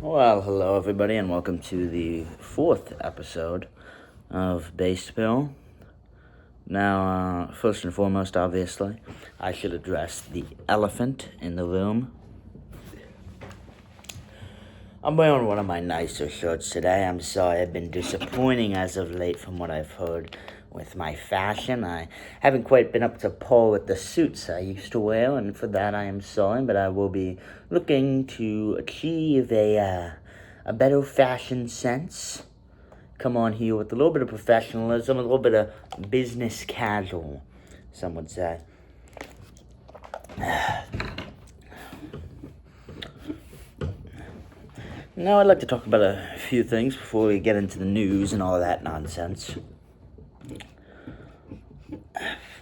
Well, hello everybody, and welcome to the fourth episode of Base Bill. Now, first and foremost, obviously, I should address the elephant in the room. I'm wearing one of my nicer shirts today. I'm sorry, I've been disappointing as of late from what I've heard with my fashion. I haven't quite been up to par with the suits I used to wear, and for that I am sorry, but I will be looking to achieve a better fashion sense. Come on here with a little bit of professionalism, a little bit of business casual, some would say. Now I'd like to talk about a few things before we get into the news and all that nonsense.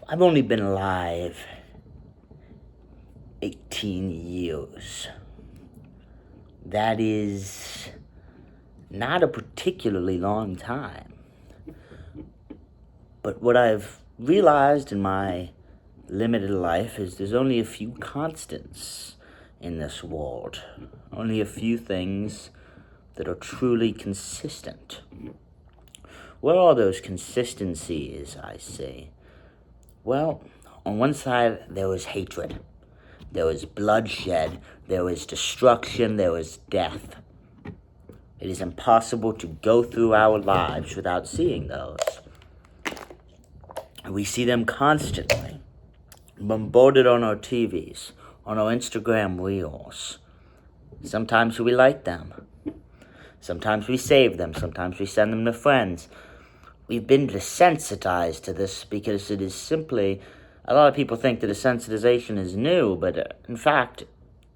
I've only been alive 18 years. That is not a particularly long time. But what I've realized in my limited life is there's only a few constants in this world. Only a few things that are truly consistent. What are those consistencies, I say? Well, on one side, there was hatred. There was bloodshed. There was destruction. There was death. It is impossible to go through our lives without seeing those. We see them constantly, bombarded on our TVs, on our Instagram reels. Sometimes we like them. Sometimes we save them. Sometimes we send them to friends. We've been desensitized to this because it is simply, a lot of people think that desensitization is new, but in fact,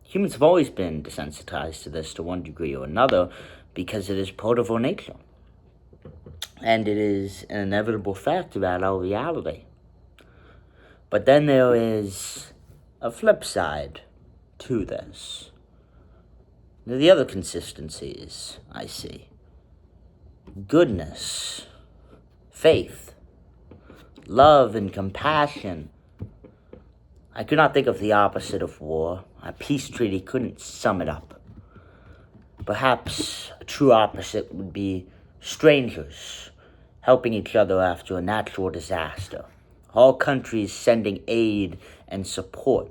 humans have always been desensitized to this to one degree or another because it is part of our nature. And it is an inevitable fact about our reality. But then there is a flip side to this. The other consistencies I see: goodness, faith, love, and compassion. I could not think of the opposite of war. A peace treaty couldn't sum it up. Perhaps a true opposite would be strangers helping each other after a natural disaster. All countries sending aid and support.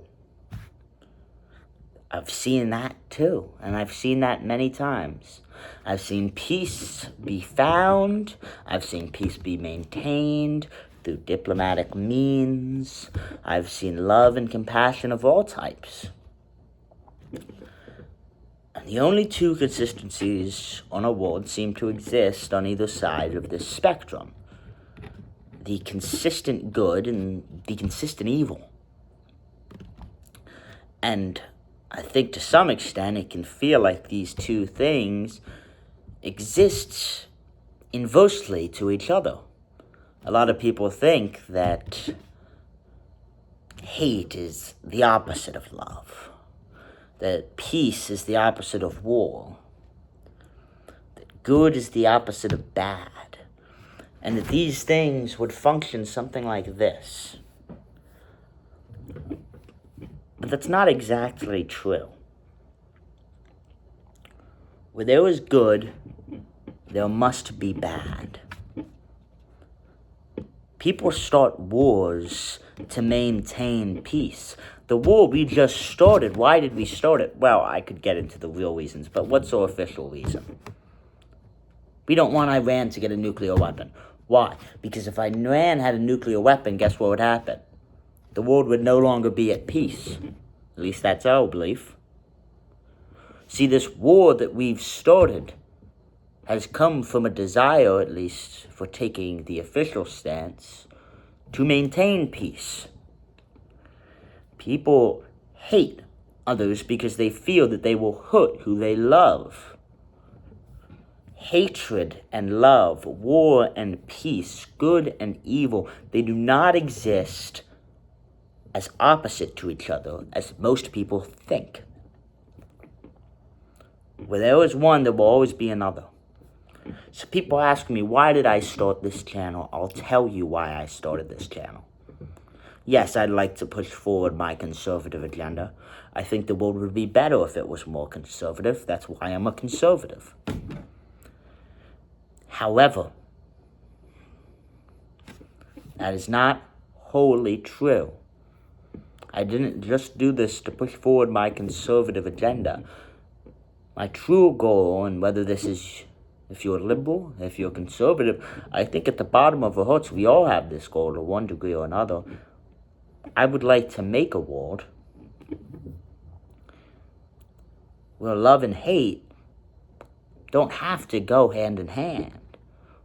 I've seen that too, and I've seen that many times. I've seen peace be found. I've seen peace be maintained through diplomatic means. I've seen love and compassion of all types. And the only two consistencies on our world seem to exist on either side of this spectrum: the consistent good and the consistent evil. And I think to some extent it can feel like these two things exist inversely to each other. A lot of people think that hate is the opposite of love, that peace is the opposite of war, that good is the opposite of bad, and that these things would function something like this. But that's not exactly true. Where there is good, there must be bad. People start wars to maintain peace. The war we just started, why did we start it? Well, I could get into the real reasons, but what's our official reason? We don't want Iran to get a nuclear weapon. Why? Because if Iran had a nuclear weapon, guess what would happen? The world would no longer be at peace. At least that's our belief. See, this war that we've started has come from a desire, at least for taking the official stance, to maintain peace. People hate others because they feel that they will hurt who they love. Hatred and love, war and peace, good and evil, they do not exist as opposite to each other as most people think. Where there is one, there will always be another. So people ask me, why did I start this channel? I'll tell you why I started this channel. Yes, I'd like to push forward my conservative agenda. I think the world would be better if it was more conservative. That's why I'm a conservative. However, that is not wholly true. I didn't just do this to push forward my conservative agenda. My true goal, and whether this is, if you're liberal, if you're conservative, I think at the bottom of our hearts we all have this goal to one degree or another. I would like to make a world where love and hate don't have to go hand in hand,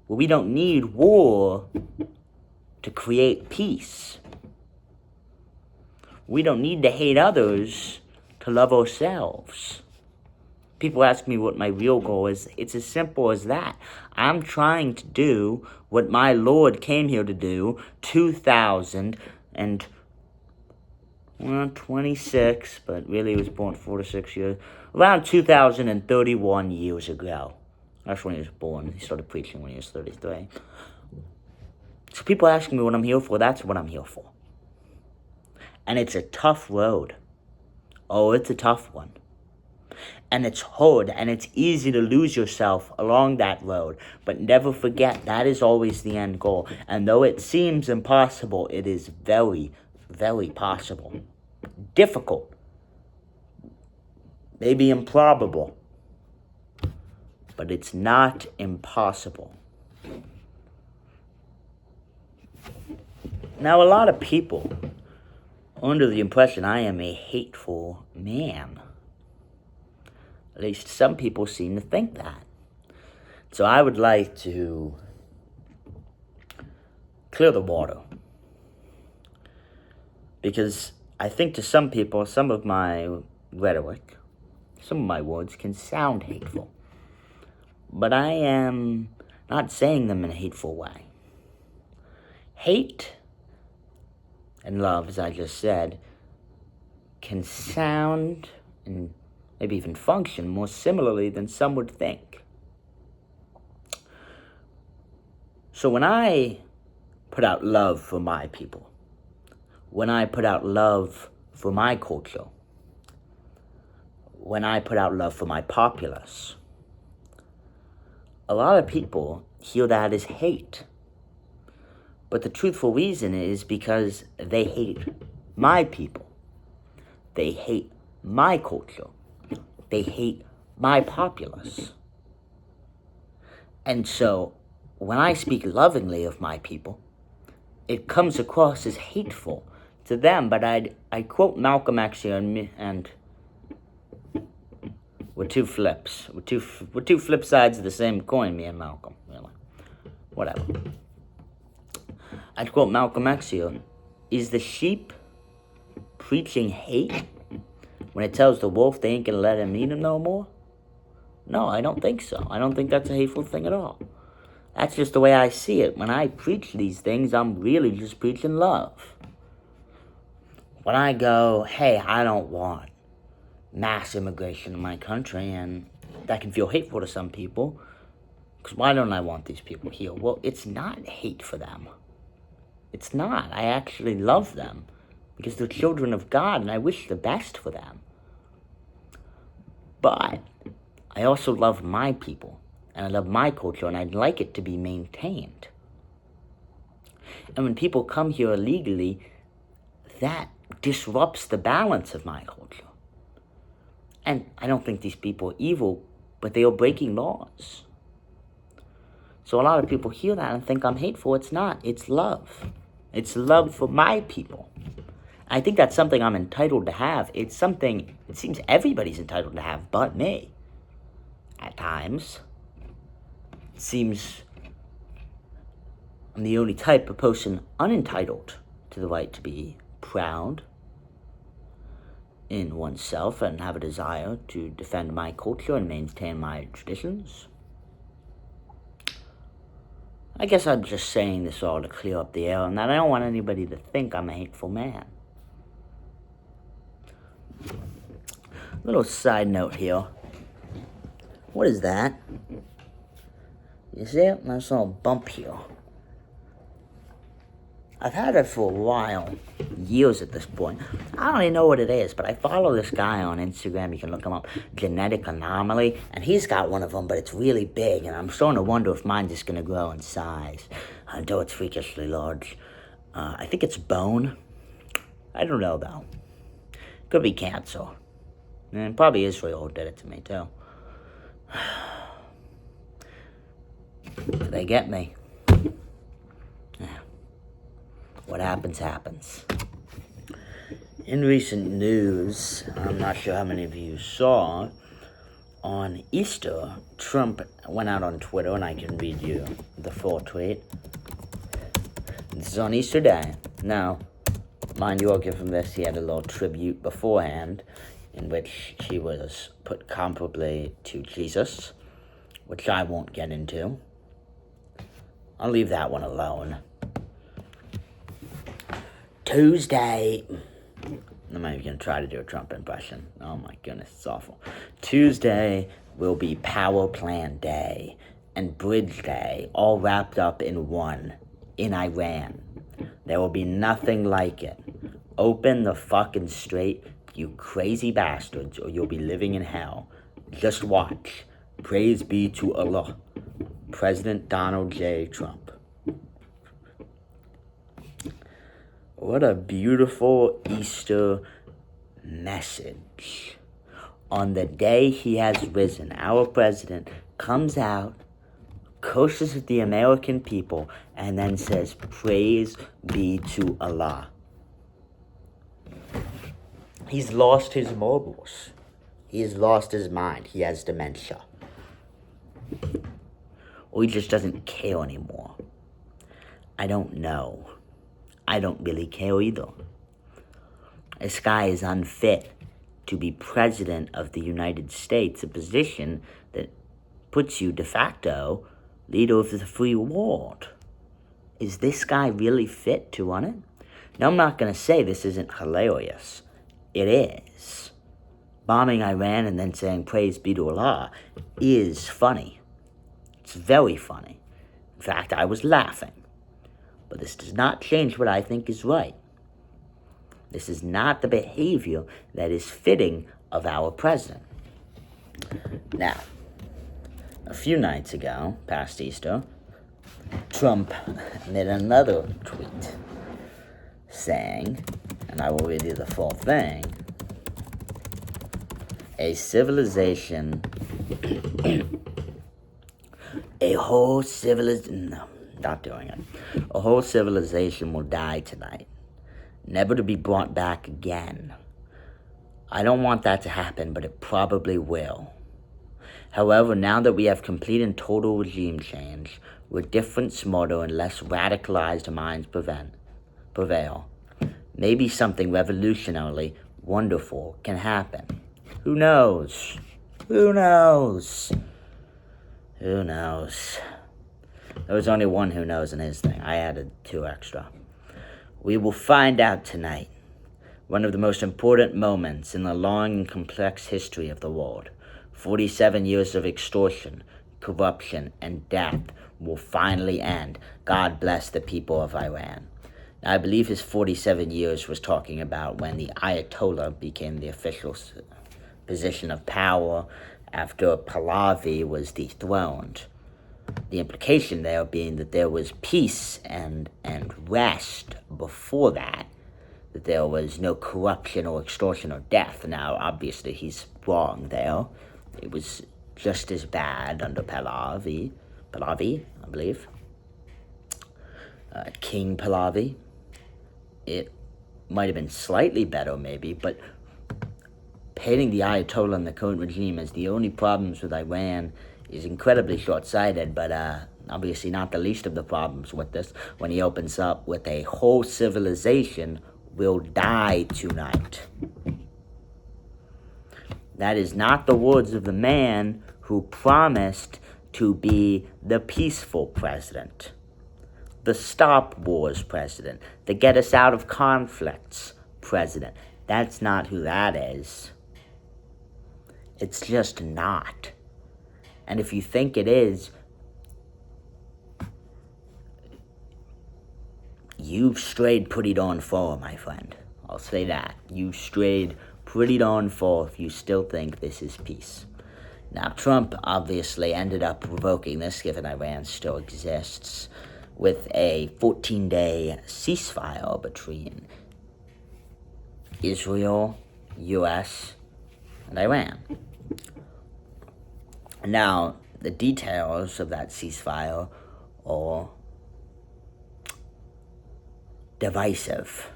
where we don't need war to create peace. We don't need to hate others to love ourselves. People ask me what my real goal is. It's as simple as that. I'm trying to do what my Lord came here to do 26, but really he was born 4 to 6 years, around 2031 years ago. That's when he was born. He started preaching when he was 33. So people ask me what I'm here for. That's what I'm here for. And it's a tough road. Oh, it's a tough one. And it's hard, and it's easy to lose yourself along that road. But never forget, that is always the end goal. And though it seems impossible, it is very, very possible. Difficult. Maybe improbable. But it's not impossible. Now, a lot of people are under the impression I am a hateful man. At least some people seem to think that. So I would like to clear the water. Because I think to some people, some of my rhetoric, some of my words can sound hateful. But I am not saying them in a hateful way. Hate and love, as I just said, can sound and maybe even function more similarly than some would think. So when I put out love for my people, when I put out love for my culture, when I put out love for my populace, a lot of people hear that as hate. But the truthful reason is because they hate my people. They hate my culture. They hate my populace. And so, when I speak lovingly of my people, it comes across as hateful to them. But I quote Malcolm X here, and we're two flips. We're two flip sides of the same coin, me and Malcolm, really. Whatever. I'd quote Malcolm X here. Is the sheep preaching hate when it tells the wolf they ain't gonna let him eat him no more? No, I don't think so. I don't think that's a hateful thing at all. That's just the way I see it. When I preach these things, I'm really just preaching love. When I go, hey, I don't want mass immigration in my country, and that can feel hateful to some people, because why don't I want these people here? Well, it's not hate for them. It's not. I actually love them because they're children of God, and I wish the best for them. But I also love my people, and I love my culture, and I'd like it to be maintained. And when people come here illegally, that disrupts the balance of my culture. And I don't think these people are evil, but they are breaking laws. So a lot of people hear that and think I'm hateful. It's not. It's love. It's love for my people. I think that's something I'm entitled to have. It's something it seems everybody's entitled to have but me. At times. It seems I'm the only type of person unentitled to the right to be proud in oneself and have a desire to defend my culture and maintain my traditions. I guess I'm just saying this all to clear up the air, and that I don't want anybody to think I'm a hateful man. Little side note here. What is that? You see it? Nice little bump here. I've had it for a while, years at this point. I don't even know what it is, but I follow this guy on Instagram. You can look him up, Genetic Anomaly, and he's got one of them, but it's really big, and I'm starting to wonder if mine's just going to grow in size until it's freakishly large. I think it's bone. I don't know, though. Could be cancer. And probably Israel did it to me, too. They get me. What happens, happens. In recent news, I'm not sure how many of you saw, on Easter, Trump went out on Twitter, and I can read you the full tweet. This is on Easter Day. Now, mind you, I'll give him this. He had a little tribute beforehand in which he was put comparably to Jesus, which I won't get into. I'll leave that one alone. Tuesday. I'm not even going to try to do a Trump impression. Oh my goodness, it's awful. Tuesday will be Power Plan Day and Bridge Day, all wrapped up in one, in Iran. There will be nothing like it. Open the fucking straight, you crazy bastards, or you'll be living in hell. Just watch. Praise be to Allah. President Donald J. Trump. What a beautiful Easter message. On the day he has risen, our president comes out, curses at the American people, and then says, praise be to Allah. He's lost his morals. He has lost his mind. He has dementia. Or he just doesn't care anymore. I don't know. I don't really care either. This guy is unfit to be president of the United States, a position that puts you de facto leader of the free world. Is this guy really fit to run it? Now, I'm not going to say this isn't hilarious. It is. Bombing Iran and then saying praise be to Allah is funny. It's very funny. In fact, I was laughing. But this does not change what I think is right. This is not the behavior that is fitting of our president. Now, a few nights ago, past Easter, Trump made another tweet saying, and I will read you the full thing, a civilization, a whole civilization, no, not doing it. A whole civilization will die tonight, never to be brought back again. I don't want that to happen, but it probably will. However, now that we have complete and total regime change, where different, smarter, and less radicalized minds prevail, maybe something revolutionarily wonderful can happen. Who knows? Who knows? Who knows? There was only one who knows in his thing. I added 2 extra. We will find out tonight. One of the most important moments in the long and complex history of the world. 47 years of extortion, corruption, and death will finally end. God bless the people of Iran. Now, I believe his 47 years was talking about when the Ayatollah became the official position of power after Pahlavi was dethroned. The implication there being that there was peace and rest before that there was no corruption or extortion or death. Now, obviously, he's wrong there. It was just as bad under Pahlavi, I believe. King Pahlavi. It might have been slightly better, maybe, but painting the Ayatollah and the current regime as the only problems with Iran is incredibly short-sighted, but obviously not the least of the problems with this, when he opens up with a whole civilization will die tonight. That is not the words of the man who promised to be the peaceful president, the stop wars president, the get us out of conflicts president. That's not who that is. It's just not. And if you think it is, you've strayed pretty darn far, my friend. I'll say that. You've strayed pretty darn far if you still think this is peace. Now, Trump obviously ended up revoking this, given Iran still exists, with a 14-day ceasefire between Israel, U.S., and Iran. Now, the details of that ceasefire are divisive.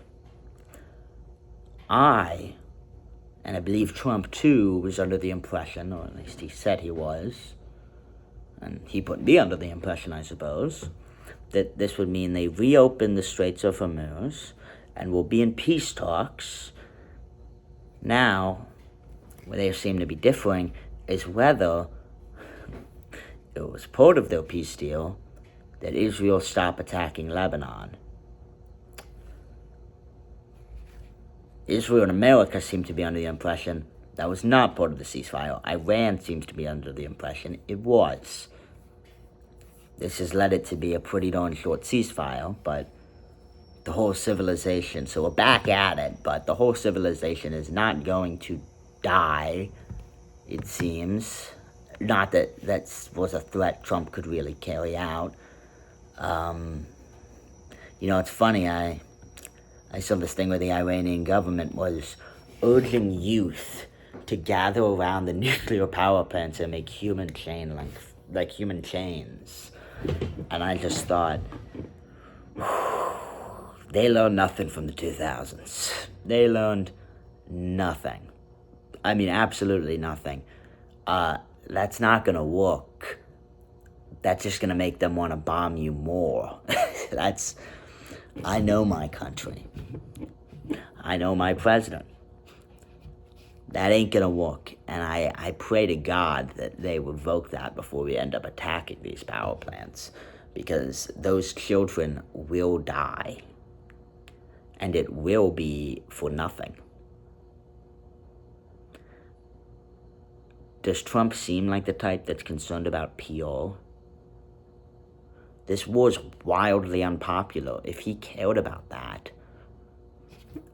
And I believe Trump too was under the impression, or at least he said he was, and he put me under the impression, I suppose, that this would mean they reopen the Straits of Hormuz and will be in peace talks. Now, where they seem to be differing is whether it was part of their peace deal that Israel stop attacking Lebanon. Israel and America seem to be under the impression that was not part of the ceasefire. Iran seems to be under the impression it was. This has led it to be a pretty darn short ceasefire, but the whole civilization, so we're back at it, but the whole civilization is not going to die, it seems. Not that that was a threat Trump could really carry out. It's funny, I saw this thing where the Iranian government was urging youth to gather around the nuclear power plants and make human chains. And I just thought, they learned nothing from the 2000s. They learned nothing. I mean, absolutely nothing. That's not going to work. That's just going to make them want to bomb you more. I know my country. I know my president. That ain't gonna work. And I pray to God that they revoke that before we end up attacking these power plants. Because those children will die. And it will be for nothing. Does Trump seem like the type that's concerned about PR? This war's wildly unpopular. If he cared about that,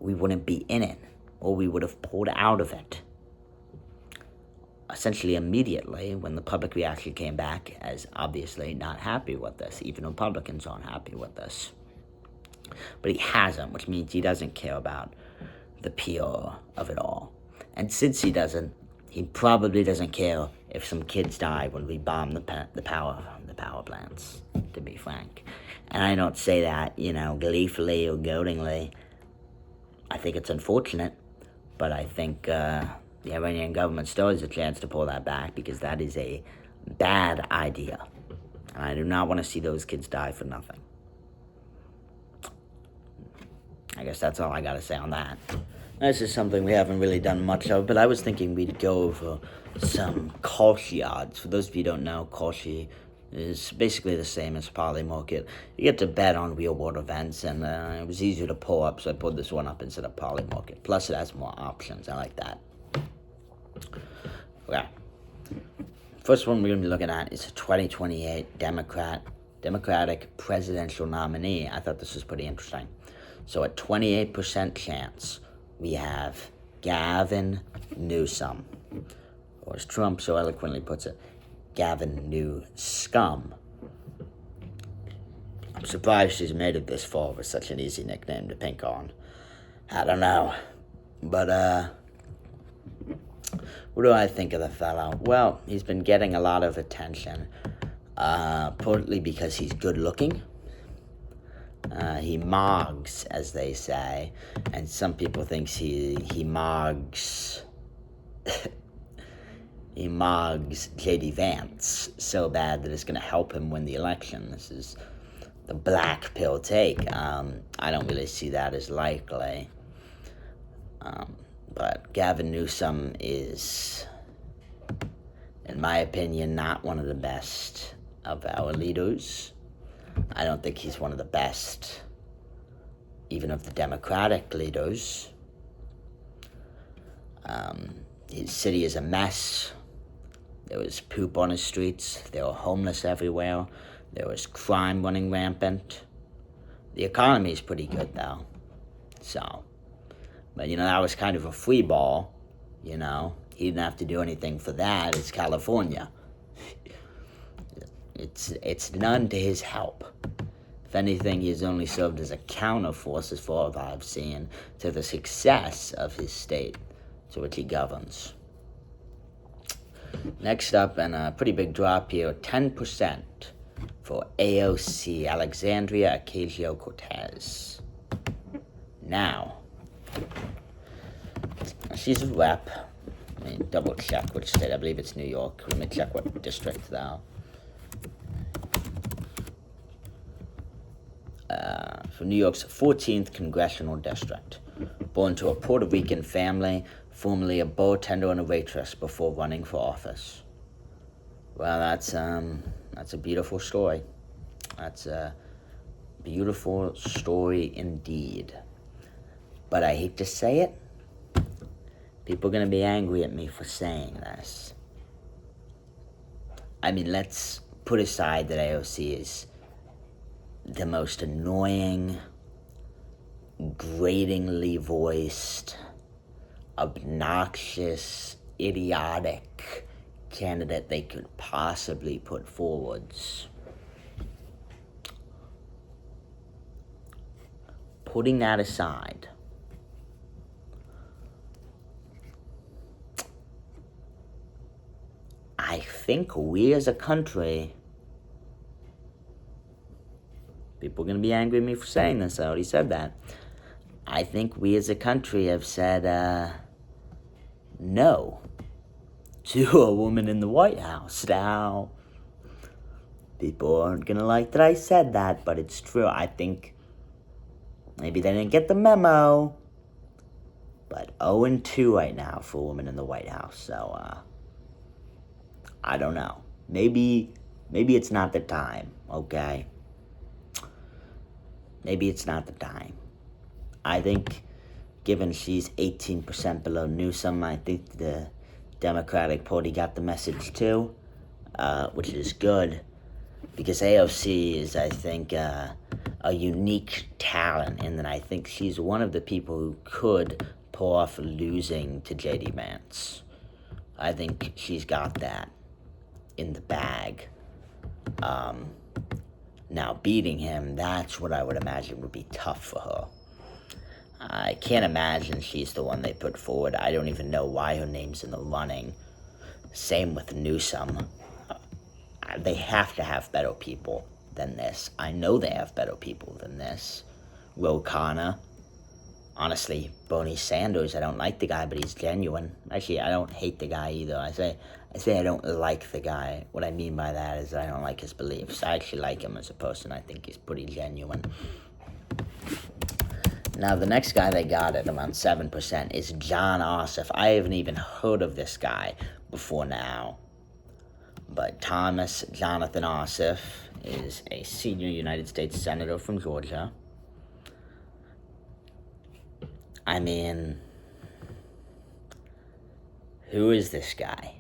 we wouldn't be in it, or we would have pulled out of it. Essentially immediately, when the public reaction came back as obviously not happy with this. Even Republicans aren't happy with this. But he hasn't, which means he doesn't care about the PR of it all. And since he doesn't, he probably doesn't care if some kids die when we bomb the power plants, to be frank. And I don't say that, gleefully or goadingly. I think it's unfortunate, but I think the Iranian government still has a chance to pull that back, because that is a bad idea. And I do not want to see those kids die for nothing. I guess that's all I got to say on that. This is something we haven't really done much of, but I was thinking we'd go over some Kalshi odds. For those of you who don't know, Kalshi is basically the same as Poly Market. You get to bet on real world events, and it was easier to pull up, so I pulled this one up instead of Poly Market. Plus, it has more options. I like that. Okay. First one we're going to be looking at is a 2028 Democratic presidential nominee. I thought this was pretty interesting. So, at 28% chance, we have Gavin Newsom, or as Trump so eloquently puts it, Gavin Newscum. I'm surprised she's made it this far with such an easy nickname to pink on. I don't know. But, what do I think of the fellow? Well, he's been getting a lot of attention, partly because he's good looking. He mogs, as they say, and some people think he mogs he mogs J.D. Vance so bad that it's going to help him win the election. This is the black pill take. I don't really see that as likely. But Gavin Newsom is, in my opinion, not one of the best of our leaders. I don't think he's one of the best, even of the Democratic leaders. His city is a mess. There was poop on his streets. There were homeless everywhere. There was crime running rampant. The economy is pretty good, though. So, but, that was kind of a free ball, He didn't have to do anything for that. It's California. It's none to his help. If anything, he has only served as a counterforce, as far as I've seen, to the success of his state to which he governs. Next up, and a pretty big drop here, 10% for AOC, Alexandria Ocasio-Cortez. Now, she's a rep. Let me double check which state. I believe it's New York. Let me check what district, though. For New York's 14th Congressional District. Born to a Puerto Rican family, formerly a bartender and a waitress before running for office. Well, that's a beautiful story. That's a beautiful story indeed. But I hate to say it, people are going to be angry at me for saying this. I mean, let's put aside that AOC is the most annoying, gratingly voiced, obnoxious, idiotic candidate they could possibly put forwards. Putting that aside, I think we as a country, people are going to be angry at me for saying this, I already said that. I think we as a country have said no to a woman in the White House. Now, people aren't going to like that I said that, but it's true. I think maybe they didn't get the memo, but 0-2 right now for a woman in the White House. So, I don't know. Maybe it's not the time, okay? Maybe it's not the time. I think, given she's 18% below Newsom, I think the Democratic Party got the message too, which is good, because AOC is, I think, a unique talent, in that I think she's one of the people who could pull off losing to J.D. Vance. I think she's got that in the bag. Now, beating him, that's what I would imagine would be tough for her. I can't imagine she's the one they put forward. I don't even know why her name's in the running. Same with Newsom. They have to have better people than this. I know they have better people than this. Ro Khanna. Honestly, Bernie Sanders, I don't like the guy, but he's genuine. Actually, I don't hate the guy either. I say I don't like the guy. What I mean by that is I don't like his beliefs. I actually like him as a person. I think he's pretty genuine. Now, the next guy they got at around 7% is Jon Ossoff. I haven't even heard of this guy before now. But Thomas Jonathan Ossoff is a senior United States Senator from Georgia. I mean, who is this guy?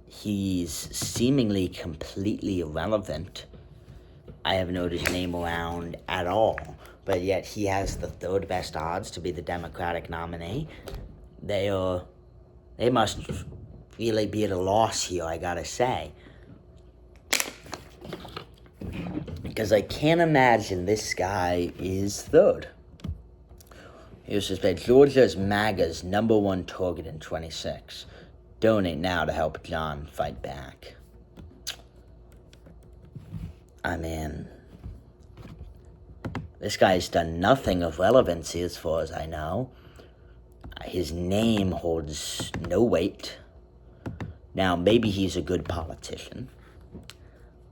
He's seemingly completely irrelevant. I haven't heard his name around at all, but yet he has the third best odds to be the Democratic nominee. They must really be at a loss here, I gotta say. Because I can't imagine this guy is third. Here's his page. Georgia's MAGA's number one target in 26. Donate now to help John fight back. I mean, this guy's done nothing of relevancy as far as I know. His name holds no weight. Now, maybe he's a good politician,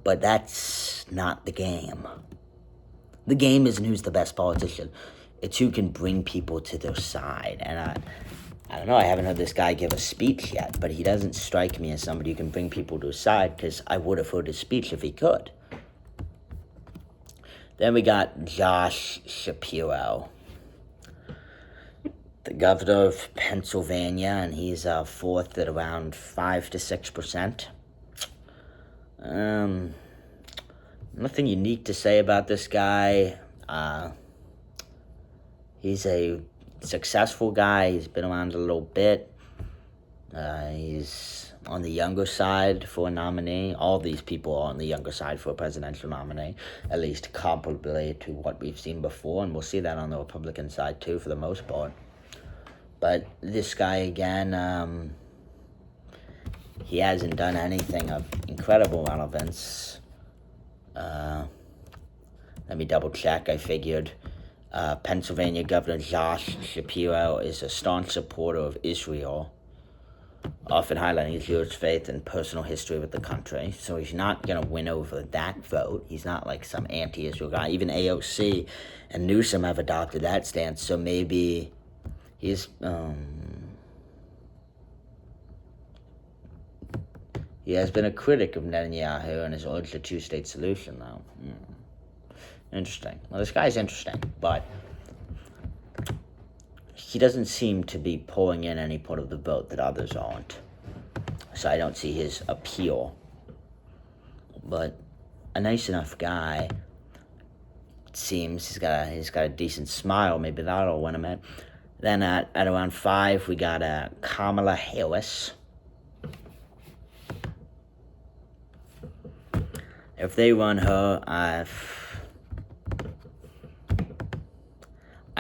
but that's not the game. The game isn't who's the best politician. It's who can bring people to their side. And I don't know, I haven't heard this guy give a speech yet, but he doesn't strike me as somebody who can bring people to his side, because I would have heard his speech if he could. Then we got Josh Shapiro, the governor of Pennsylvania, and he's fourth at around 5 to 6%. Nothing unique to say about this guy. He's a successful guy. He's been around a little bit. He's on the younger side for a nominee. All these people are on the younger side for a presidential nominee, at least comparably to what we've seen before, and we'll see that on the Republican side too for the most part. But this guy, again, he hasn't done anything of incredible relevance. Let me double check. I figured Pennsylvania Governor Josh Shapiro is a staunch supporter of Israel, often highlighting his Jewish faith and personal history with the country. So he's not going to win over that vote. He's not like some anti-Israel guy. Even AOC and Newsom have adopted that stance. So maybe he's he has been a critic of Netanyahu and has urged a two-state solution, though. Interesting. Well, this guy's interesting, but he doesn't seem to be pulling in any part of the vote that others aren't. So I don't see his appeal. But a nice enough guy. It seems he's got a decent smile. Maybe that'll win him it. Then at around 5, we got Kamala Harris. If they run her, I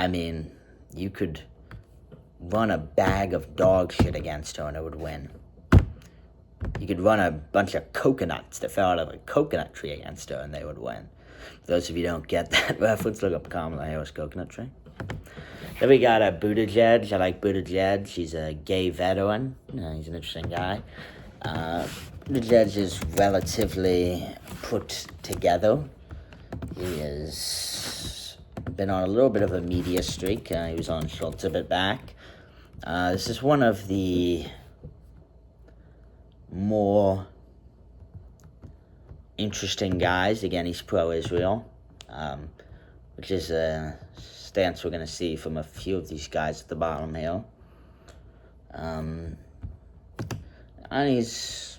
mean, you could run a bag of dog shit against her and it would win. You could run a bunch of coconuts that fell out of a coconut tree against her and they would win. For those of you who don't get that reference, look up Kamala Harris coconut tree. Then we got Buttigieg. I like Buttigieg. He's a gay veteran. He's an interesting guy. Buttigieg is relatively put together. He has been on a little bit of a media streak. He was on Schultz a bit back. This is one of the more interesting guys. Again, he's pro-Israel, which is a stance we're going to see from a few of these guys at the bottom here. And he's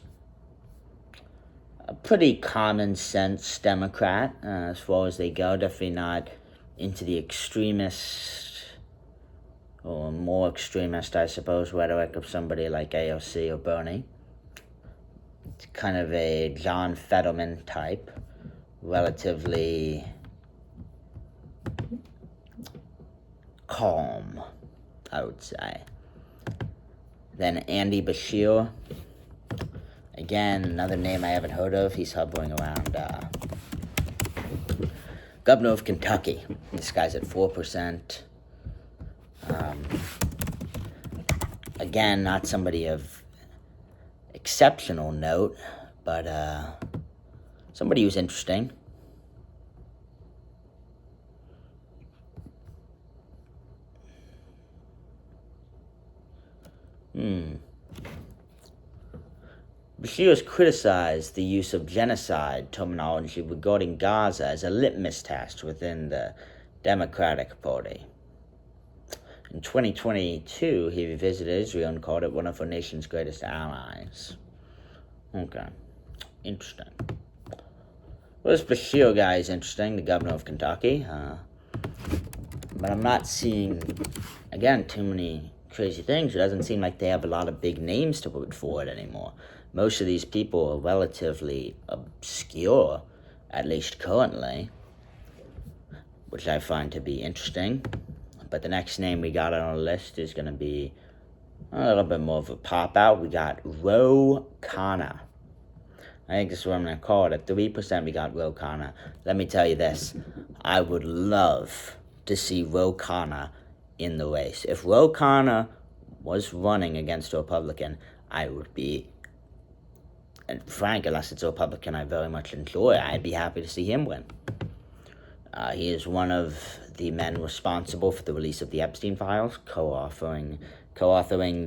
a pretty common sense Democrat as far as they go. Definitely not into the extremist or more extremist, I suppose, rhetoric of somebody like AOC or Bernie. It's kind of a John Fetterman type, relatively calm, I would say. Then Andy Bashir. Again, another name I haven't heard of. He's hovering around governor of Kentucky. This guy's at 4%. Again, not somebody of exceptional note, but somebody who's interesting. Bashir has criticized the use of genocide terminology regarding Gaza as a litmus test within the Democratic Party. In 2022, he visited Israel and called it one of our nation's greatest allies. Okay, interesting. Well, this Bashir guy is interesting, the governor of Kentucky. But I'm not seeing, again, too many crazy things. It doesn't seem like they have a lot of big names to put forward anymore. Most of these people are relatively obscure, at least currently, which I find to be interesting. But the next name we got on our list is going to be a little bit more of a pop-out. We got Ro Khanna. I think this is what I'm going to call it. At 3%, we got Ro Khanna. Let me tell you this. I would love to see Ro Khanna in the race. If Ro Khanna was running against a Republican, I would be, and frank, unless it's a Republican I very much enjoy, I'd be happy to see him win. He is one of the men responsible for the release of the Epstein files, co-authoring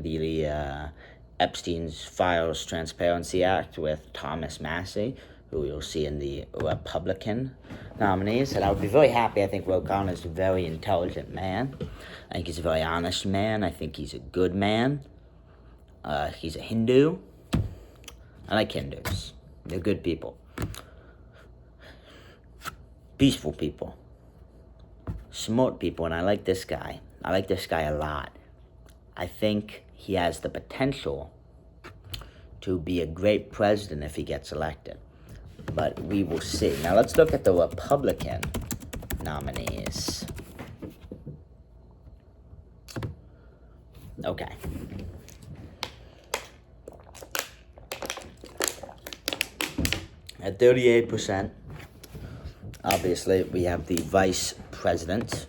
the Epstein's Files Transparency Act with Thomas Massey, who you'll see in the Republican nominees. And I would be very happy. I think Ro Khanna is a very intelligent man. I think he's a very honest man. I think he's a good man. He's a Hindu. I like Hindus. They're good people. peaceful people, smart people, and I like this guy. I like this guy a lot. I think he has the potential to be a great president if he gets elected. But we will see. Now let's look at the Republican nominees. Okay. At 38%, obviously, we have the vice president,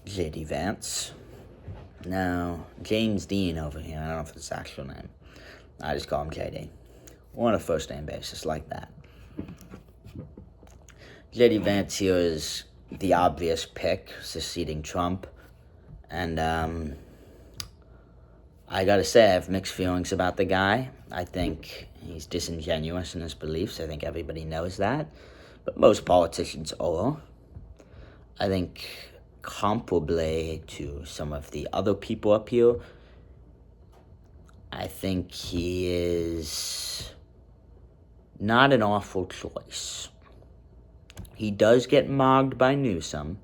J.D. Vance. Now, James Dean over here, I don't know if it's his actual name. I just call him J.D. We're on a first-name basis like that. J.D. Vance here is the obvious pick, succeeding Trump. And I gotta say, I have mixed feelings about the guy. I think he's disingenuous in his beliefs. I think everybody knows that. But most politicians are. I think comparably to some of the other people up here, I think he is not an awful choice. He does get mogged by Newsom.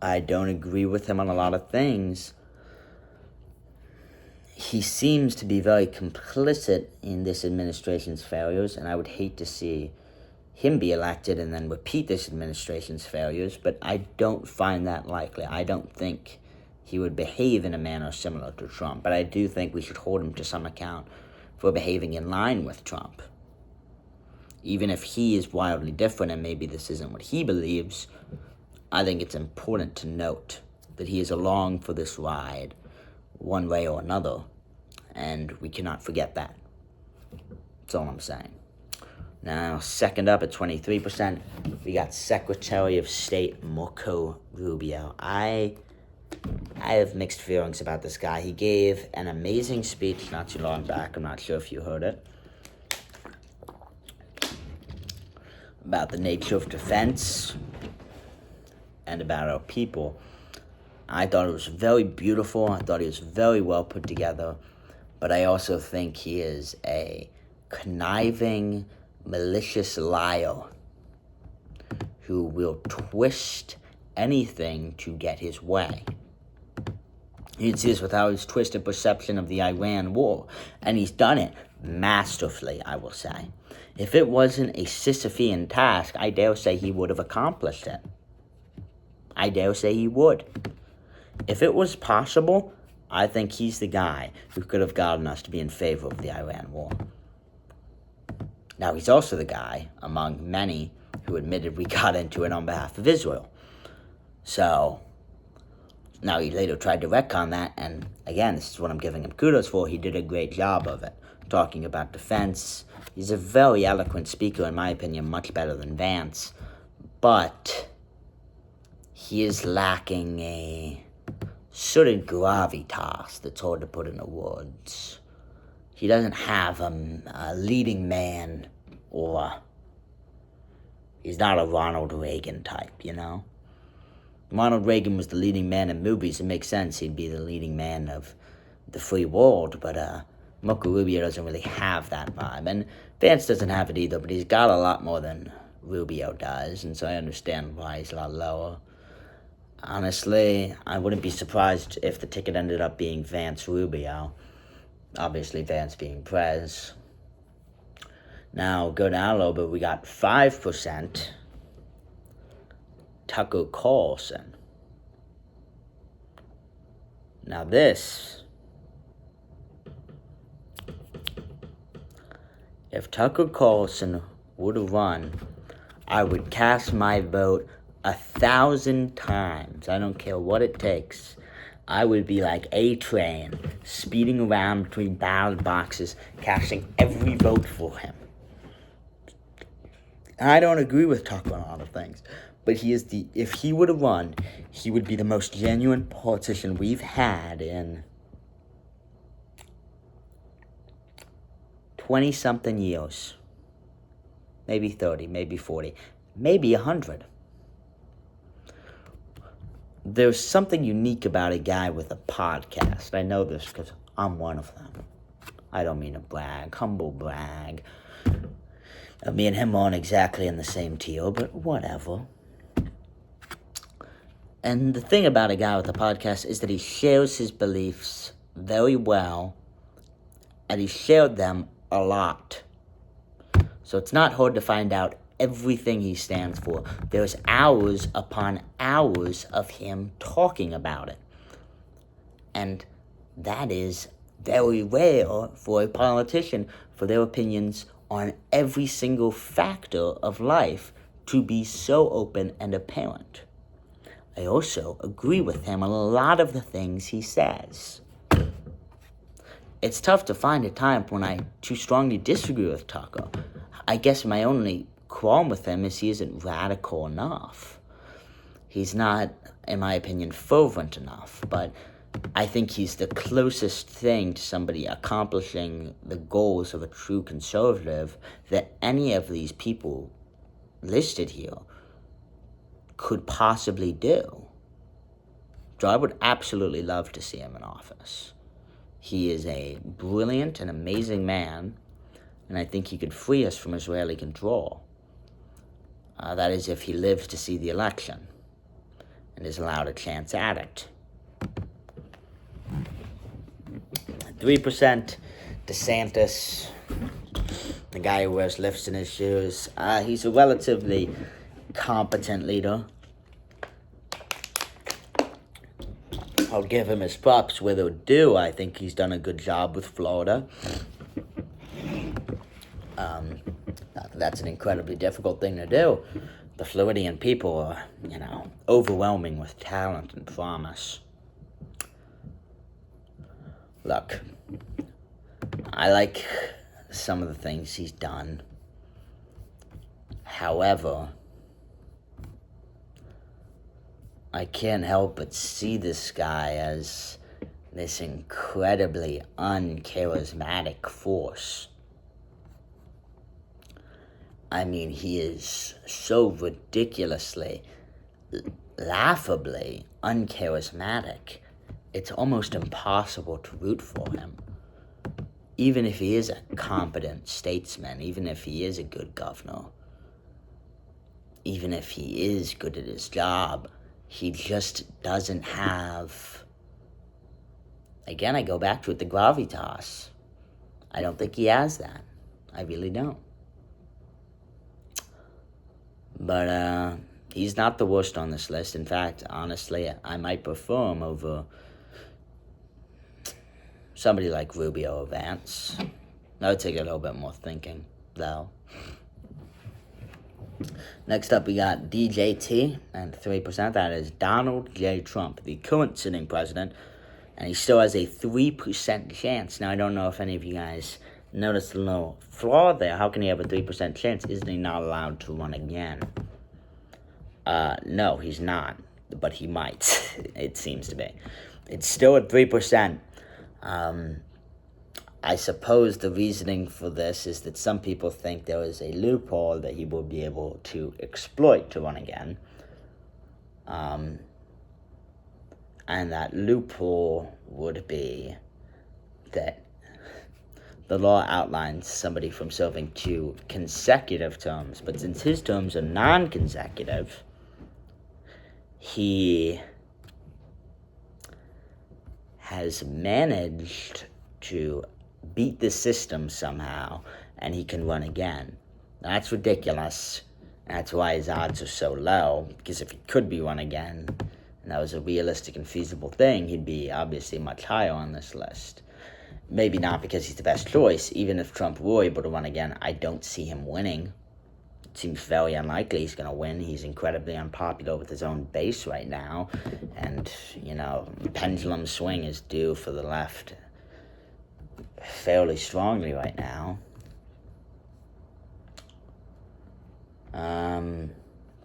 I don't agree with him on a lot of things. He seems to be very complicit in this administration's failures, and I would hate to see him be elected and then repeat this administration's failures, but I don't find that likely. I don't think he would behave in a manner similar to Trump, but I do think we should hold him to some account for behaving in line with Trump. Even if he is wildly different and maybe this isn't what he believes, I think it's important to note that he is along for this ride one way or another, and we cannot forget that. That's all I'm saying. Now, second up at 23%, we got Secretary of State Marco Rubio. I have mixed feelings about this guy. He gave an amazing speech not too long back. I'm not sure if you heard it. About the nature of defense and about our people. I thought it was very beautiful. I thought he was very well put together. But I also think he is a conniving, malicious liar who will twist anything to get his way. You can see this with how he's twisted perception of the Iran war. And he's done it masterfully, I will say. If it wasn't a Sisyphean task, I dare say he would have accomplished it. I dare say he would. If it was possible, I think he's the guy who could have gotten us to be in favor of the Iran war. Now, he's also the guy, among many, who admitted we got into it on behalf of Israel. So, now he later tried to retcon that, and again, this is what I'm giving him kudos for. He did a great job of it, talking about defense. He's a very eloquent speaker, in my opinion, much better than Vance. But he is lacking a certain gravitas that's hard to put into words. He doesn't have a leading man, or he's not a Ronald Reagan type, you know? Ronald Reagan was the leading man in movies. It makes sense he'd be the leading man of the free world, but Marco Rubio doesn't really have that vibe. And Vance doesn't have it either, but he's got a lot more than Rubio does, and so I understand why he's a lot lower. Honestly, I wouldn't be surprised if the ticket ended up being Vance-Rubio. Obviously, Vance being Prez. Now, go down a little bit. We got 5%. Tucker Carlson. Now, this. If Tucker Carlson would have run, I would cast my vote 1,000 times. I don't care what it takes. I would be like A-Train, speeding around between ballot boxes, casting every vote for him. And I don't agree with Tucker on a lot of things, but if he would have run, he would be the most genuine politician we've had in 20-something years. Maybe 30, maybe 40, maybe 100. There's something unique about a guy with a podcast. I know this because I'm one of them. I don't mean to brag, humble brag. Me and him aren't exactly in the same tier, but whatever. And the thing about a guy with a podcast is that he shares his beliefs very well, and he shared them a lot. So it's not hard to find out everything he stands for. There's hours upon hours of him talking about it. And that is very rare for a politician, for their opinions on every single factor of life to be so open and apparent. I also agree with him on a lot of the things he says. It's tough to find a time when I too strongly disagree with Tucker. I guess my only qualm with him is he isn't radical enough. He's not, in my opinion, fervent enough, but I think he's the closest thing to somebody accomplishing the goals of a true conservative that any of these people listed here could possibly do. So I would absolutely love to see him in office. He is a brilliant and amazing man, and I think he could free us from Israeli control. That is, if he lives to see the election and is allowed a chance at it. 3%, DeSantis, the guy who wears lifts in his shoes. He's a relatively competent leader. I'll give him his props where they're due. I think he's done a good job with Florida. That's an incredibly difficult thing to do. The Floridian people are, overwhelming with talent and promise. Look, I like some of the things he's done. However, I can't help but see this guy as this incredibly uncharismatic force. I mean, he is so ridiculously, laughably uncharismatic. It's almost impossible to root for him. Even if he is a competent statesman, even if he is a good governor, even if he is good at his job, he just doesn't have, again, I go back to it, the gravitas. I don't think he has that. I really don't. But he's not the worst on this list. In fact, honestly, I might prefer him over somebody like Rubio or Vance. That would take a little bit more thinking, though. Next up, we got DJT, and 3%. That is Donald J. Trump, the current sitting president, and he still has a 3% chance. Now, I don't know if any of you guys noticed the little flaw there. How can he have a 3% chance? Isn't he not allowed to run again? No, he's not, but he might, it seems to be. It's still at 3%. I suppose the reasoning for this is that some people think there is a loophole that he will be able to exploit to run again. And that loophole would be that the law outlines somebody from serving 2 consecutive terms, but since his terms are non-consecutive, he has managed to beat the system somehow, and he can run again. That's ridiculous. That's why his odds are so low, because if he could be run again, and that was a realistic and feasible thing, he'd be obviously much higher on this list. Maybe not because he's the best choice. Even if Trump were able to run again, I don't see him winning. It seems very unlikely he's going to win. He's incredibly unpopular with his own base right now, and, the pendulum swing is due for the left fairly strongly right now.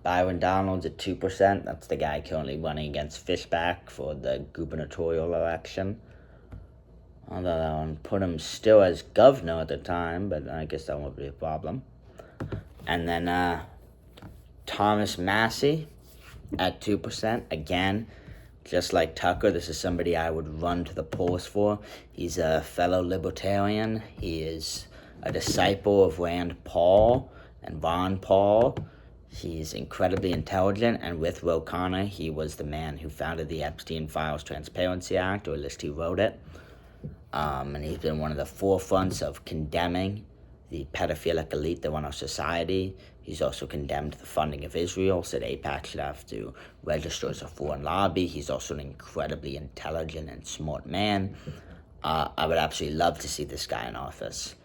Byron Donalds at 2%. That's the guy currently running against Fishback for the gubernatorial election. Although that one put him still as governor at the time, but I guess that won't be a problem. And then Thomas Massey at 2%. Again, just like Tucker, this is somebody I would run to the polls for. He's a fellow libertarian. He is a disciple of Rand Paul, And Ron Paul, he's incredibly intelligent, and with Ro Khanna, he was the man who founded the Epstein Files Transparency Act, or at least he wrote it. And he's been one of the forefronts of condemning the pedophilic elite that run our society. He's also condemned the funding of Israel, said AIPAC should have to register as a foreign lobby. He's also an incredibly intelligent and smart man. I would absolutely love to see this guy in office.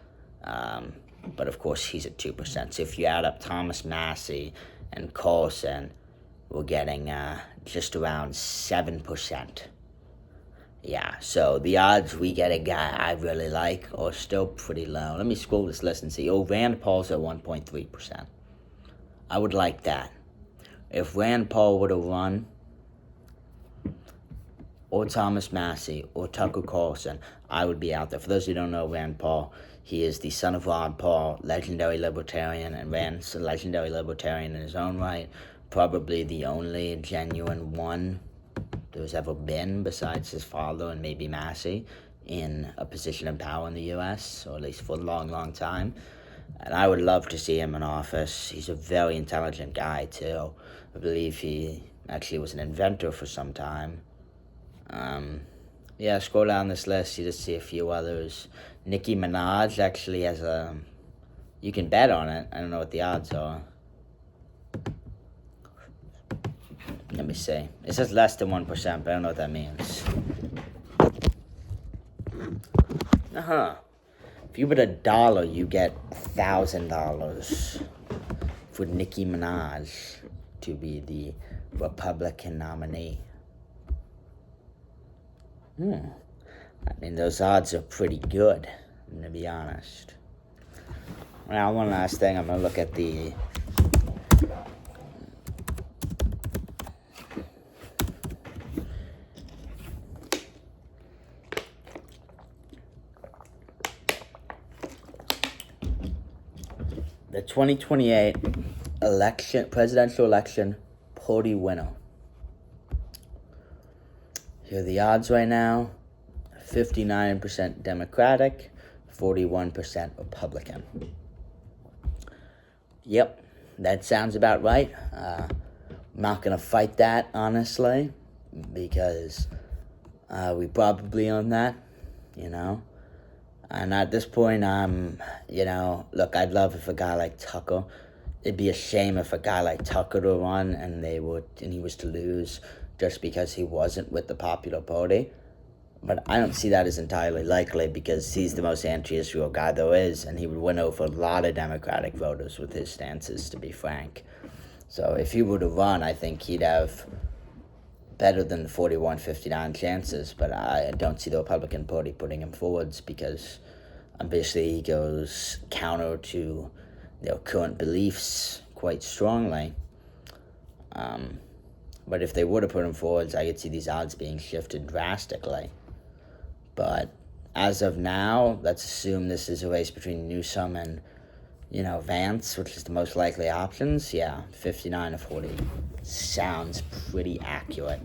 But of course, he's at 2%. So if you add up Thomas Massey and Carlson, we're getting just around 7%. Yeah, so the odds we get a guy I really like are still pretty low. Let me scroll this list and see. Oh, Rand Paul's at 1.3%. I would like that. If Rand Paul would have run, or Thomas Massey, or Tucker Carlson, I would be out there. For those who don't know Rand Paul, he is the son of Ron Paul, legendary libertarian, and Rand's a legendary libertarian in his own right. Probably the only genuine one there's ever been, besides his father and maybe Massey, in a position of power in the U.S., or at least for a long, long time. And I would love to see him in office. He's a very intelligent guy, too. I believe he actually was an inventor for some time. Yeah, scroll down this list, you just see a few others. Nicki Minaj actually has a... You can bet on it. I don't know what the odds are. Let me see. It says less than 1%, but I don't know what that means. If you bet $1, you get $1,000 for Nicki Minaj to be the Republican nominee. I mean, those odds are pretty good, to be honest. Now, one last thing. I'm going to look at the... The 2028 presidential election party winner. Here are the odds right now. 59% Democratic, 41% Republican. Yep, that sounds about right. I'm not going to fight that, honestly, because we probably own that, And at this point, look, I'd love if a guy like Tucker, it'd be a shame if a guy like Tucker to run and he was to lose just because he wasn't with the popular party. But I don't see that as entirely likely because he's the most anti-Israel guy there is, and he would win over a lot of Democratic voters with his stances, to be frank. So if he were to run, I think he'd have better than 41-59 chances, but I don't see the Republican Party putting him forwards because obviously he goes counter to their current beliefs quite strongly. But if they were to put him forwards, I could see these odds being shifted drastically. But as of now, let's assume this is a race between Newsom and, Vance, which is the most likely options. Yeah, 59-40 sounds pretty accurate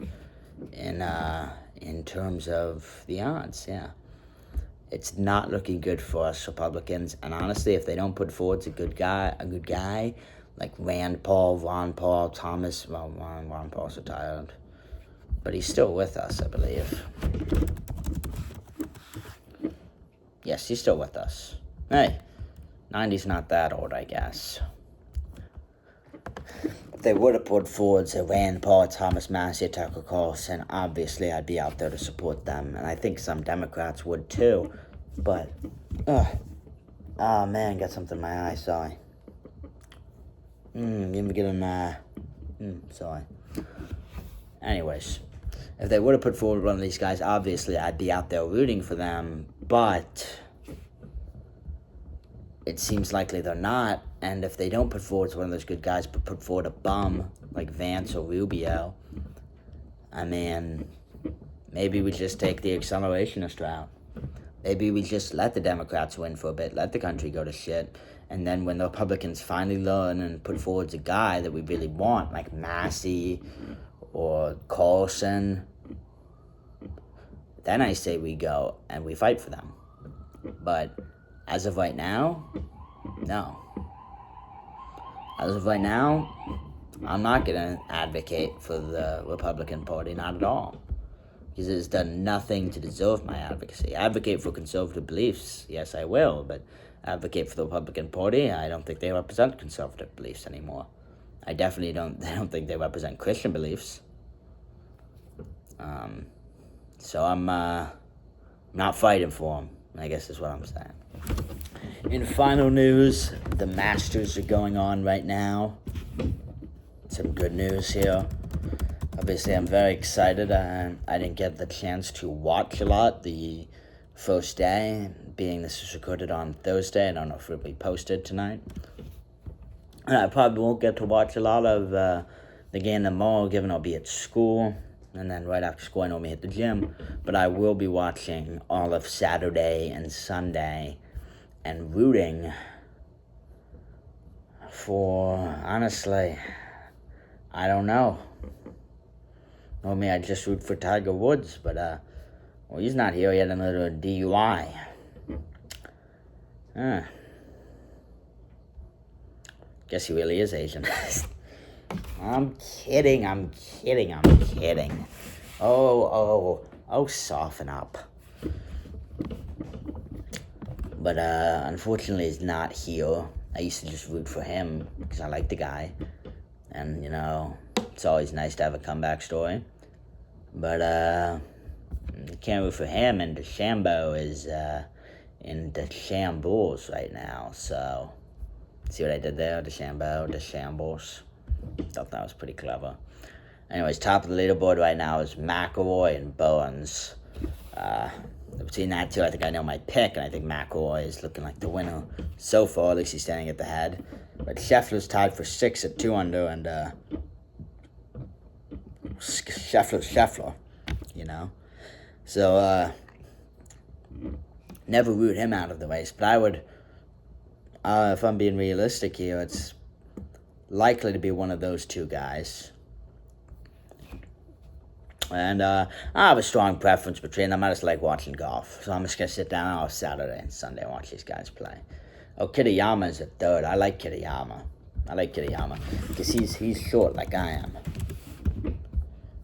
in terms of the odds, yeah. It's not looking good for us Republicans, and honestly, if they don't put forward a good guy, like Rand Paul, Ron Paul, Thomas, well, Ron Paul's retired, but he's still with us, I believe. Yes, he's still with us. Hey, 90's not that old, I guess. If they would have put forward Rand Paul, Thomas Massey, Tucker Carlson, obviously I'd be out there to support them, and I think some Democrats would too, but, oh man, got something in my eye, sorry. Give me sorry. Anyways, if they would have put forward one of these guys, obviously I'd be out there rooting for them, but it seems likely they're not, and if they don't put forward one of those good guys, but put forward a bum like Vance or Rubio, I mean, maybe we just take the accelerationist route. Maybe we just let the Democrats win for a bit, let the country go to shit, and then when the Republicans finally learn and put forward a guy that we really want, like Massey or Carlson, then I say we go and we fight for them. But as of right now, no. As of right now, I'm not going to advocate for the Republican Party, not at all. Because it's done nothing to deserve my advocacy. Advocate for conservative beliefs, yes, I will, but advocate for the Republican Party, I don't think they represent conservative beliefs anymore. I definitely don't think they represent Christian beliefs. So I'm not fighting for them, I guess is what I'm saying. In final news, the Masters are going on right now. Some good news here. Obviously, I'm very excited. I didn't get the chance to watch a lot the first day, being this was recorded on Thursday. I don't know if it'll be posted tonight. And I probably won't get to watch a lot of the game tomorrow, given I'll be at school. And then right after school, I normally hit the gym. But I will be watching all of Saturday and Sunday and rooting for, honestly, I don't know. Normally I just root for Tiger Woods, but well, he's not here yet. Another DUI. Guess he really is Asian. I'm kidding. Oh, soften up. But unfortunately, he's not here. I used to just root for him because I like the guy. And, it's always nice to have a comeback story. But you can't root for him, and DeChambeau is in the shambles right now. So, see what I did there? DeChambeau, the shambles. Thought that was pretty clever. Anyways, top of the leaderboard right now is McIlroy and Burns. Between that two, I think I know my pick, and I think McIlroy is looking like the winner so far. At least he's standing at the head. But Scheffler's tied for 6 at 2 under, and Scheffler, So, never root him out of the race. But I would, if I'm being realistic here, it's likely to be one of those two guys. And I have a strong preference between them. I just like watching golf. So I'm just going to sit down on Saturday and Sunday and watch these guys play. Oh, Kitayama is a third. I like Kitayama. Because he's short like I am.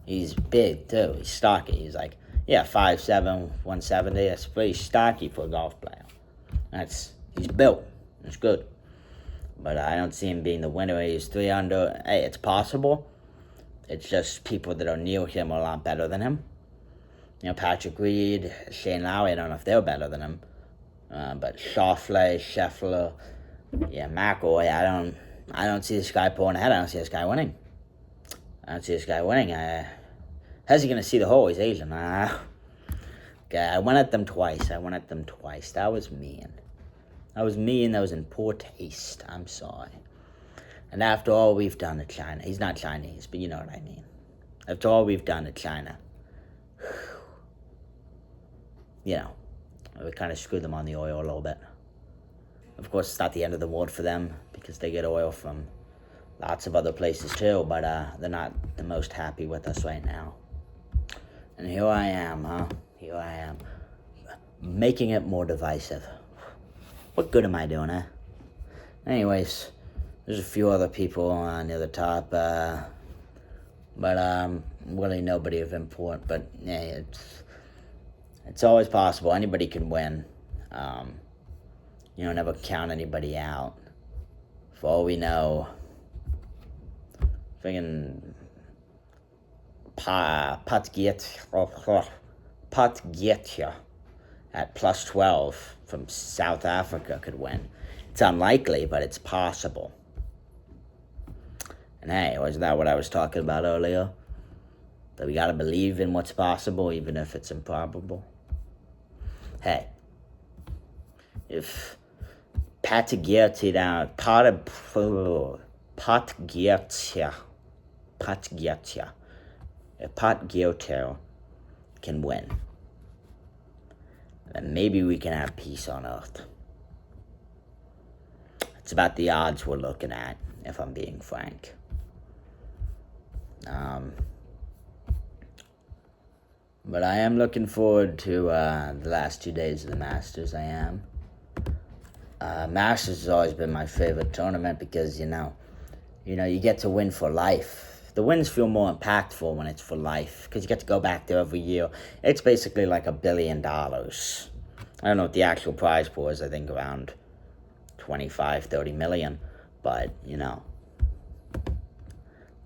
He's big, too. He's stocky. He's like, 5'7", 170. That's pretty stocky for a golf player. He's built. It's good. But I don't see him being the winner. He's 3 under. Hey, it's possible. It's just people that are near him are a lot better than him. Patrick Reed, Shane Lowry, I don't know if they're better than him. But Scheffler, McIlroy, I don't see this guy pulling ahead. I don't see this guy winning. How's he going to see the hole? He's Asian. Okay, I went at them twice. That was mean. That was in poor taste. I'm sorry. And after all we've done to China, he's not Chinese, but you know what I mean. After all we've done to China, we kind of screwed them on the oil a little bit. Of course, it's not the end of the world for them, because they get oil from lots of other places too, but they're not the most happy with us right now. And here I am, making it more divisive. What good am I doing, huh? Anyways, there's a few other people near the top, but really nobody of import. But yeah, it's always possible. Anybody can win. Never count anybody out. For all we know, friggin' Potgietia at plus 12 from South Africa could win. It's unlikely, but it's possible. And hey, wasn't that what I was talking about earlier? That we gotta believe in what's possible, even if it's improbable. Hey, if Potgietia can win, then maybe we can have peace on Earth. It's about the odds we're looking at, if I'm being frank. But I am looking forward to the last 2 days of the Masters. I am. Masters has always been my favorite tournament because, You get to win for life. The wins feel more impactful when it's for life, because you get to go back there every year. It's basically like $1 billion. I don't know what the actual prize pool is. I think around 25, 30 million. But,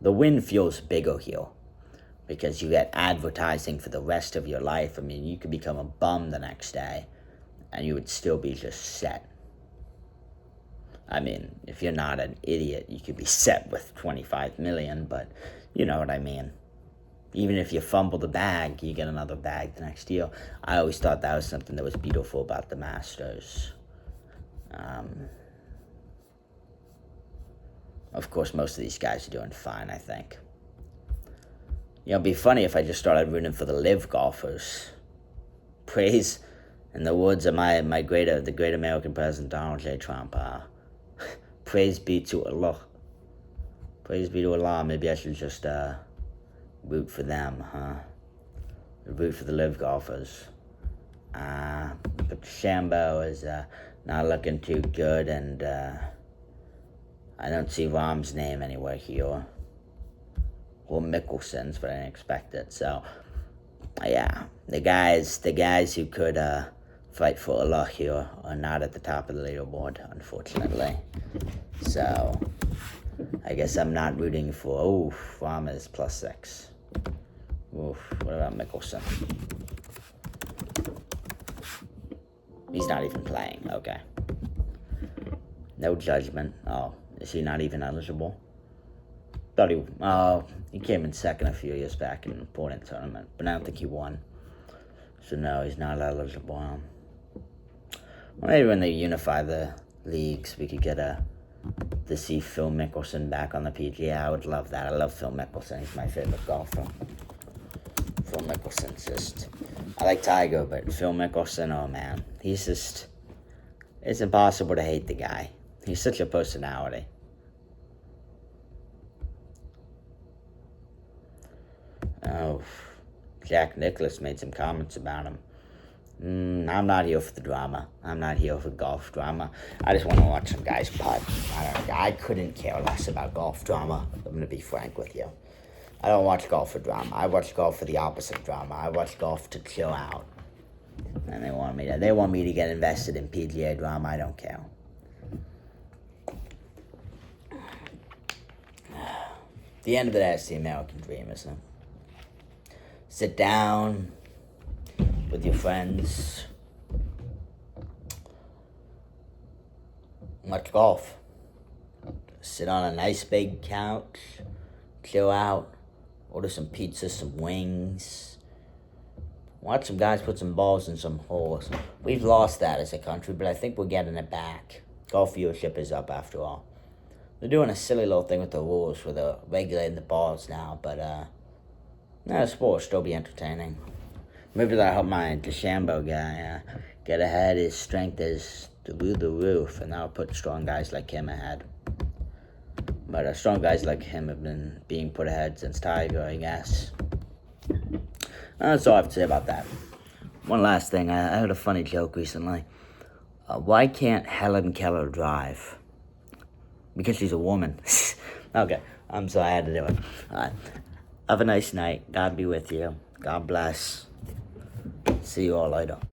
the win feels bigger here, because you get advertising for the rest of your life. I mean, you could become a bum the next day, and you would still be just set. I mean, if you're not an idiot, you could be set with 25 million, but you know what I mean. Even if you fumble the bag, you get another bag the next year. I always thought that was something that was beautiful about the Masters. Of course, most of these guys are doing fine, I think. It'd be funny if I just started rooting for the live golfers. Praise in the words of the great American president, Donald J. Trump. Praise be to Allah. Praise be to Allah. Maybe I should just root for them, huh? Root for the live golfers. But Shambo is not looking too good, and I don't see Rahm's name anywhere here. Or Mickelson's, but I didn't expect it. So, yeah, the guys who could fight for Allah here are not at the top of the leaderboard, unfortunately. So, I guess I'm not rooting for. Rahm is +6. What about Mickelson? He's not even playing. Okay. No judgment. Oh, is he not even eligible? Thought he came in second a few years back in an important tournament, but I don't think he won. So no, he's not eligible. Well, maybe when they unify the leagues, we could get to see Phil Mickelson back on the PGA. I would love that. I love Phil Mickelson. He's my favorite golfer. Phil Mickelson's just... I like Tiger, but Phil Mickelson, oh man. He's just... It's impossible to hate the guy. He's such a personality. Oh, Jack Nicklaus made some comments about him. I'm not here for the drama. I'm not here for golf drama. I just want to watch some guys putt. I couldn't care less about golf drama. I'm going to be frank with you. I don't watch golf for drama. I watch golf for the opposite of drama. I watch golf to chill out. And they want me to get invested in PGA drama. I don't care. The end of it, that's the American dream, isn't it? Sit down with your friends, watch golf. Sit on a nice big couch, chill out, order some pizza, some wings. Watch some guys put some balls in some holes. We've lost that as a country, but I think we're getting it back. Golf viewership is up after all. They're doing a silly little thing with the rules where they're regulating the balls now, but the sport will still be entertaining. Maybe that'll help my DeChambeau guy get ahead. His strength is through the roof, and that'll put strong guys like him ahead. But strong guys like him have been being put ahead since Tiger, I guess. That's all I have to say about that. One last thing. I heard a funny joke recently. Why can't Helen Keller drive? Because she's a woman. Okay, I'm sorry, I had to do it. Have a nice night. God be with you. God bless. See you all later.